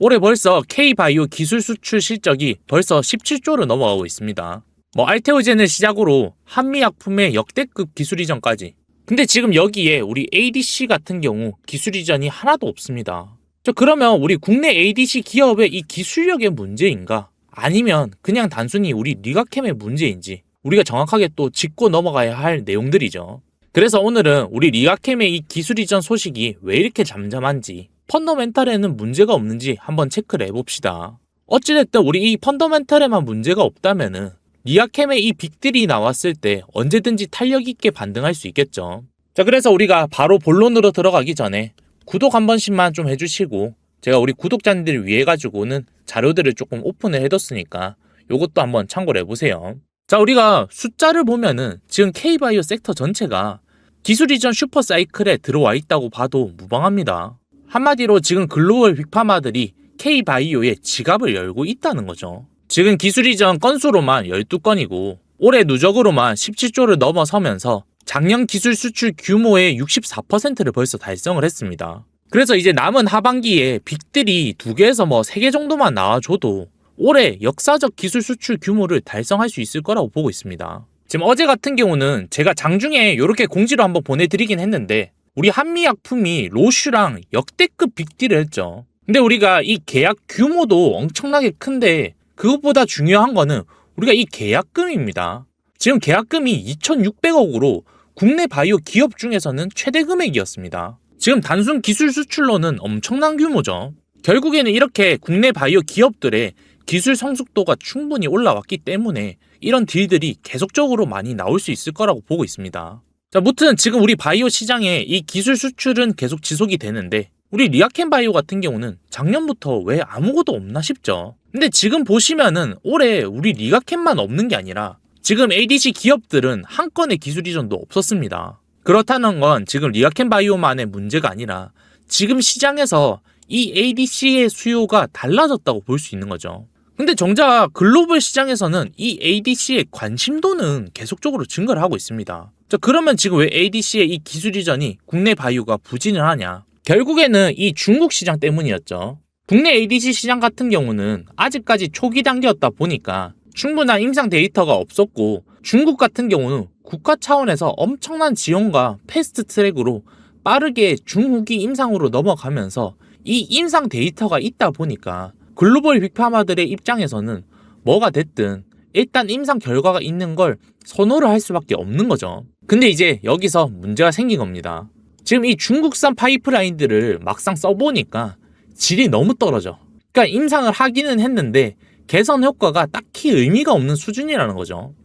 올해 벌써 K바이오 기술 수출 실적이 벌써 17조를 넘어가고 있습니다. 알테오젠을 시작으로 한미약품의 역대급 기술 이전까지. 근데 지금 여기에 우리 ADC 같은 경우 기술 이전이 하나도 없습니다. 그러면 우리 국내 ADC 기업의 이 기술력의 문제인가? 아니면 그냥 단순히 우리 리가캠의 문제인지 우리가 정확하게 또 짚고 넘어가야 할 내용들이죠. 그래서 오늘은 우리 리가캠의 이 기술 이전 소식이 왜 이렇게 잠잠한지, 펀더멘탈에는 문제가 없는지 한번 체크를 해봅시다. 어찌됐든 우리 이 펀더멘탈에만 문제가 없다면은 리가캠의 이 빅딜이 나왔을 때 언제든지 탄력 있게 반등할 수 있겠죠. 그래서 우리가 바로 본론으로 들어가기 전에 구독 한 번씩만 좀 해주시고, 제가 우리 구독자님들을 위해 가지고는 자료들을 조금 오픈을 해뒀으니까 요것도 한번 참고를 해보세요. 우리가 숫자를 보면은 지금 K바이오 섹터 전체가 기술 이전 슈퍼사이클에 들어와 있다고 봐도 무방합니다. 한마디로 지금 글로벌 빅파마들이 K바이오의 지갑을 열고 있다는 거죠. 지금 기술 이전 건수로만 12건이고 올해 누적으로만 17조를 넘어서면서 작년 기술 수출 규모의 64%를 벌써 달성을 했습니다. 그래서 이제 남은 하반기에 빅들이 2개에서 3개 정도만 나와줘도 올해 역사적 기술 수출 규모를 달성할 수 있을 거라고 보고 있습니다. 지금 어제 같은 경우는 제가 장중에 이렇게 공지로 한번 보내드리긴 했는데 우리 한미약품이 로슈랑 역대급 빅딜을 했죠. 근데 우리가 이 계약 규모도 엄청나게 큰데 그것보다 중요한 거는 우리가 이 계약금입니다. 지금 계약금이 2,600억으로 국내 바이오 기업 중에서는 최대 금액이었습니다. 지금 단순 기술 수출로는 엄청난 규모죠. 결국에는 이렇게 국내 바이오 기업들의 기술 성숙도가 충분히 올라왔기 때문에 이런 딜들이 계속적으로 많이 나올 수 있을 거라고 보고 있습니다. 무튼 지금 우리 바이오 시장에 이 기술 수출은 계속 지속이 되는데 우리 리아캠 바이오 같은 경우는 작년부터 왜 아무것도 없나 싶죠. 근데 지금 보시면은 올해 우리 리가캠만 없는 게 아니라 지금 ADC 기업들은 한 건의 기술 이전도 없었습니다. 그렇다는 건 지금 리아캠 바이오만의 문제가 아니라 지금 시장에서 이 ADC의 수요가 달라졌다고 볼 수 있는 거죠. 근데 정작 글로벌 시장에서는 이 ADC의 관심도는 계속적으로 증가를 하고 있습니다. 그러면 지금 왜 ADC의 이 기술 이전이 국내 바이오가 부진을 하냐? 결국에는 이 중국 시장 때문이었죠. 국내 ADC 시장 같은 경우는 아직까지 초기 단계였다 보니까 충분한 임상 데이터가 없었고 중국 같은 경우는 국가 차원에서 엄청난 지원과 패스트 트랙으로 빠르게 중후기 임상으로 넘어가면서 이 임상 데이터가 있다 보니까 글로벌 빅파마들의 입장에서는 뭐가 됐든 일단 임상 결과가 있는 걸 선호를 할 수밖에 없는 거죠. 근데 이제 여기서 문제가 생긴 겁니다. 지금 이 중국산 파이프라인들을 막상 써보니까 질이 너무 떨어져. 그러니까 임상을 하기는 했는데 개선 효과가 딱히 의미가 없는 수준이라는 거죠.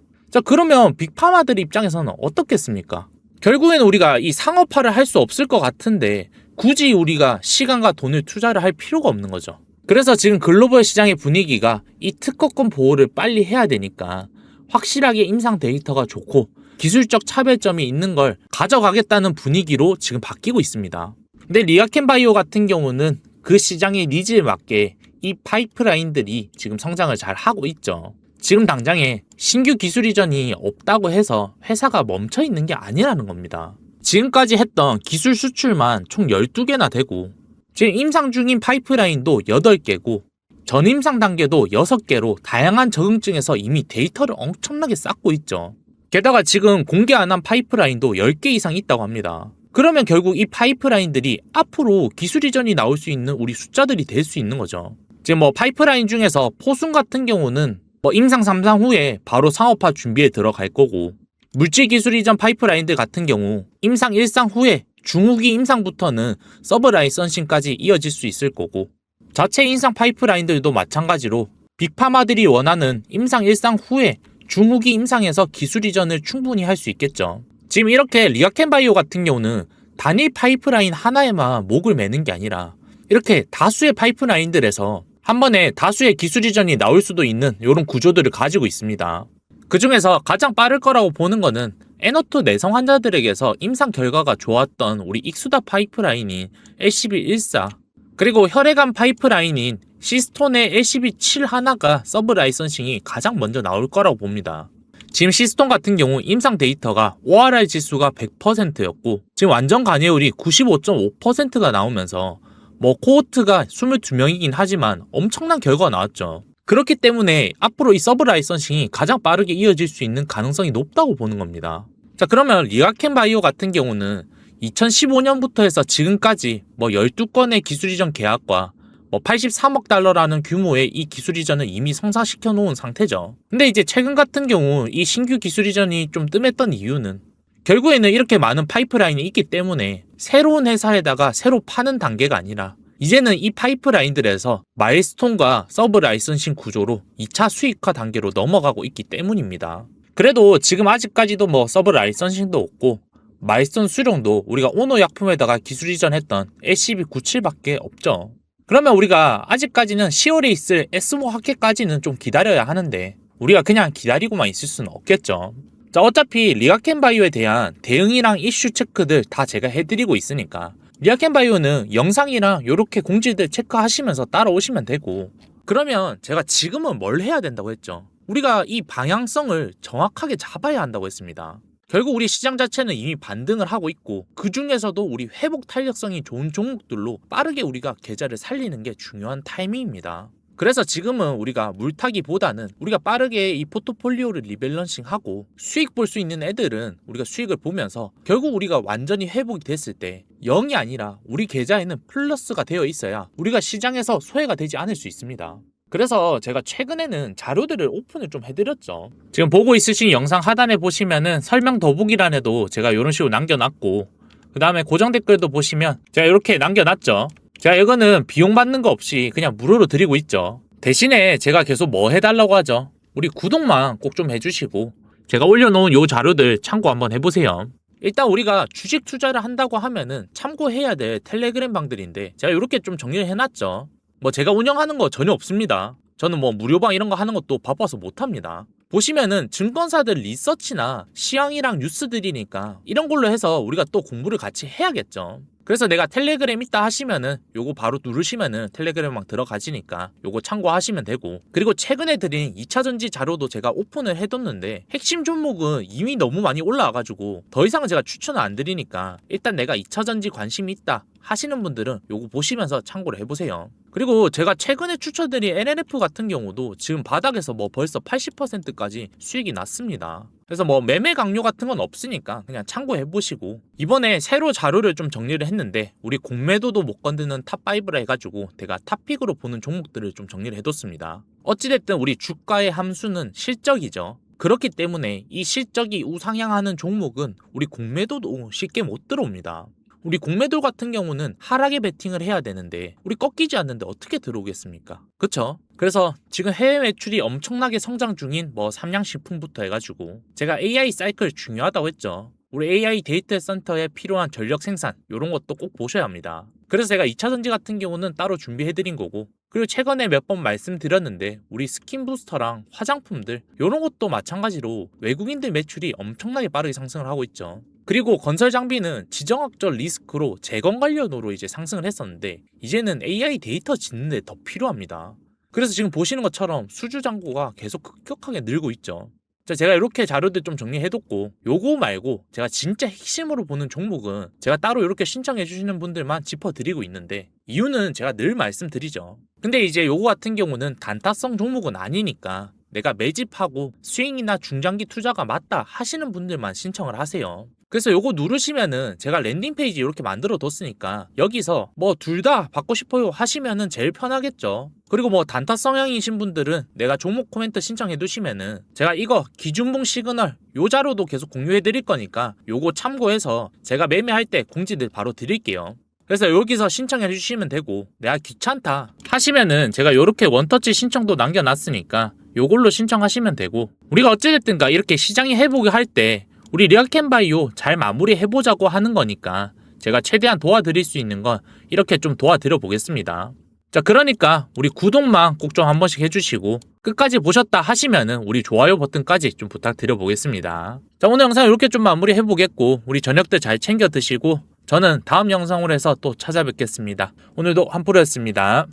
그러면 빅파마들 입장에서는 어떻겠습니까? 결국에는 우리가 이 상업화를 할 수 없을 것 같은데 굳이 우리가 시간과 돈을 투자를 할 필요가 없는 거죠. 그래서 지금 글로벌 시장의 분위기가 이 특허권 보호를 빨리 해야 되니까 확실하게 임상 데이터가 좋고 기술적 차별점이 있는 걸 가져가겠다는 분위기로 지금 바뀌고 있습니다. 근데 리아캠 바이오 같은 경우는 그 시장의 니즈에 맞게 이 파이프라인들이 지금 성장을 잘 하고 있죠. 지금 당장에 신규 기술 이전이 없다고 해서 회사가 멈춰 있는 게 아니라는 겁니다. 지금까지 했던 기술 수출만 총 12개나 되고 지금 임상 중인 파이프라인도 8개고 전임상 단계도 6개로 다양한 적응증에서 이미 데이터를 엄청나게 쌓고 있죠. 게다가 지금 공개 안 한 파이프라인도 10개 이상 있다고 합니다. 그러면 결국 이 파이프라인들이 앞으로 기술 이전이 나올 수 있는 우리 숫자들이 될 수 있는 거죠. 지금 파이프라인 중에서 포순 같은 경우는 임상 3상 후에 바로 상업화 준비에 들어갈 거고 물질 기술 이전 파이프라인들 같은 경우 임상 1상 후에 중후기 임상부터는 서브 라이선싱까지 이어질 수 있을 거고 자체 임상 파이프라인들도 마찬가지로 빅파마들이 원하는 임상 1상 후에 중후기 임상에서 기술 이전을 충분히 할 수 있겠죠. 지금 이렇게 리아캠 바이오 같은 경우는 단일 파이프라인 하나에만 목을 매는 게 아니라 이렇게 다수의 파이프라인들에서 한 번에 다수의 기술 이전이 나올 수도 있는 이런 구조들을 가지고 있습니다. 그 중에서 가장 빠를 거라고 보는 거는 NO2 내성 환자들에게서 임상 결과가 좋았던 우리 익수다 파이프라인인 LCB14 그리고 혈액암 파이프라인인 시스톤의 LCB7 하나가 서브 라이선싱이 가장 먼저 나올 거라고 봅니다. 지금 시스톤 같은 경우 임상 데이터가 ORR 지수가 100%였고 지금 완전 관여율이 95.5%가 나오면서 뭐 코호트가 22명이긴 하지만 엄청난 결과가 나왔죠. 그렇기 때문에 앞으로 이 서브 라이선싱이 가장 빠르게 이어질 수 있는 가능성이 높다고 보는 겁니다. 자, 그러면 리가켄 바이오 같은 경우는 2015년부터 해서 지금까지 뭐 12건의 기술 이전 계약과 뭐 83억 달러라는 규모의 이 기술 이전을 이미 성사시켜 놓은 상태죠. 근데 이제 최근 같은 경우 이 신규 기술 이전이 좀 뜸했던 이유는 결국에는 이렇게 많은 파이프라인이 있기 때문에 새로운 회사에다가 새로 파는 단계가 아니라 이제는 이 파이프라인들에서 마일스톤과 서브 라이선싱 구조로 2차 수익화 단계로 넘어가고 있기 때문입니다. 그래도 지금 아직까지도 뭐 서브 라이선싱도 없고 마일스톤 수령도 우리가 오노 약품에다가 기술 이전했던 SCP-97밖에 없죠. 그러면 우리가 아직까지는 10월에 있을 S5 학회까지는 좀 기다려야 하는데 우리가 그냥 기다리고만 있을 수는 없겠죠. 자, 어차피 리가켄 바이오에 대한 대응이랑 이슈 체크들 다 제가 해드리고 있으니까 리가켄 바이오는 영상이랑 요렇게 공지들 체크하시면서 따라오시면 되고, 그러면 제가 지금은 뭘 해야 된다고 했죠? 우리가 이 방향성을 정확하게 잡아야 한다고 했습니다. 결국 우리 시장 자체는 이미 반등을 하고 있고 그 중에서도 우리 회복 탄력성이 좋은 종목들로 빠르게 우리가 계좌를 살리는 게 중요한 타이밍입니다. 그래서 지금은 우리가 물타기보다는 우리가 빠르게 이 포트폴리오를 리밸런싱하고 수익 볼 수 있는 애들은 우리가 수익을 보면서 결국 우리가 완전히 회복이 됐을 때 0이 아니라 우리 계좌에는 플러스가 되어 있어야 우리가 시장에서 소외가 되지 않을 수 있습니다. 그래서 제가 최근에는 자료들을 오픈을 좀 해드렸죠. 지금 보고 있으신 영상 하단에 보시면은 설명 더보기란에도 제가 이런 식으로 남겨놨고, 그 다음에 고정 댓글도 보시면 제가 이렇게 남겨놨죠. 제가 이거는 비용 받는 거 없이 그냥 무료로 드리고 있죠. 대신에 제가 계속 뭐 해달라고 하죠? 우리 구독만 꼭 좀 해주시고 제가 올려놓은 요 자료들 참고 한번 해보세요. 일단 우리가 주식 투자를 한다고 하면은 참고해야 될 텔레그램 방들인데 제가 이렇게 좀 정리를 해놨죠. 뭐 제가 운영하는 거 전혀 없습니다. 저는 뭐 무료방 이런 거 하는 것도 바빠서 못합니다. 보시면은 증권사들 리서치나 시황이랑 뉴스들이니까 이런 걸로 해서 우리가 또 공부를 같이 해야겠죠. 그래서 내가 텔레그램 있다 하시면은 요거 바로 누르시면은 텔레그램 막 들어가지니까 요거 참고하시면 되고, 그리고 최근에 드린 2차전지 자료도 제가 오픈을 해뒀는데 핵심 종목은 이미 너무 많이 올라와가지고 더 이상은 제가 추천을 안 드리니까 일단 내가 2차전지 관심이 있다 하시는 분들은 요거 보시면서 참고를 해보세요. 그리고 제가 최근에 추천드린 LNF 같은 경우도 지금 바닥에서 뭐 벌써 80%까지 수익이 났습니다. 그래서 뭐 매매 강요 같은 건 없으니까 그냥 참고해보시고, 이번에 새로 자료를 좀 정리를 했는데 우리 공매도도 못 건드는 탑5라 해가지고 제가 탑픽으로 보는 종목들을 좀 정리를 해뒀습니다. 어찌됐든 우리 주가의 함수는 실적이죠. 그렇기 때문에 이 실적이 우상향하는 종목은 우리 공매도도 쉽게 못 들어옵니다. 우리 공매도 같은 경우는 하락에 베팅을 해야 되는데 우리 꺾이지 않는데 어떻게 들어오겠습니까? 그쵸? 그래서 지금 해외 매출이 엄청나게 성장 중인 뭐 삼양식품부터 해가지고 제가 AI 사이클 중요하다고 했죠. 우리 AI 데이터 센터에 필요한 전력 생산 이런 것도 꼭 보셔야 합니다. 그래서 제가 2차전지 같은 경우는 따로 준비해드린 거고, 그리고 최근에 몇 번 말씀드렸는데 우리 스킨 부스터랑 화장품들 이런 것도 마찬가지로 외국인들 매출이 엄청나게 빠르게 상승을 하고 있죠. 그리고 건설 장비는 지정학적 리스크로 재건 관련으로 이제 상승을 했었는데 이제는 AI 데이터 짓는데 더 필요합니다. 그래서 지금 보시는 것처럼 수주 잔고가 계속 급격하게 늘고 있죠. 자, 제가 이렇게 자료들 좀 정리해뒀고, 요거 말고 제가 진짜 핵심으로 보는 종목은 제가 따로 이렇게 신청해 주시는 분들만 짚어드리고 있는데, 이유는 제가 늘 말씀드리죠. 근데 이제 요거 같은 경우는 단타성 종목은 아니니까 내가 매집하고 스윙이나 중장기 투자가 맞다 하시는 분들만 신청을 하세요. 그래서 요거 누르시면은 제가 랜딩 페이지 이렇게 만들어 뒀으니까 여기서 뭐 둘 다 받고 싶어요 하시면은 제일 편하겠죠. 그리고 뭐 단타 성향이신 분들은 내가 종목 코멘트 신청해 두시면은 제가 이거 기준봉 시그널 요 자료도 계속 공유해 드릴 거니까 요거 참고해서 제가 매매할 때 공지들 바로 드릴게요. 그래서 여기서 신청해 주시면 되고, 내가 귀찮다 하시면은 제가 요렇게 원터치 신청도 남겨놨으니까 요걸로 신청하시면 되고, 우리가 어찌됐든가 이렇게 시장이 회복을 할 때 우리 리가켄 바이오 잘 마무리해보자고 하는 거니까 제가 최대한 도와드릴 수 있는 건 이렇게 좀 도와드려 보겠습니다. 자, 그러니까 우리 구독만 꼭 좀 한 번씩 해주시고 끝까지 보셨다 하시면은 우리 좋아요 버튼까지 좀 부탁드려 보겠습니다. 자, 오늘 영상 이렇게 좀 마무리해 보겠고 우리 저녁들 잘 챙겨 드시고 저는 다음 영상으로 해서 또 찾아뵙겠습니다. 오늘도 한프로였습니다.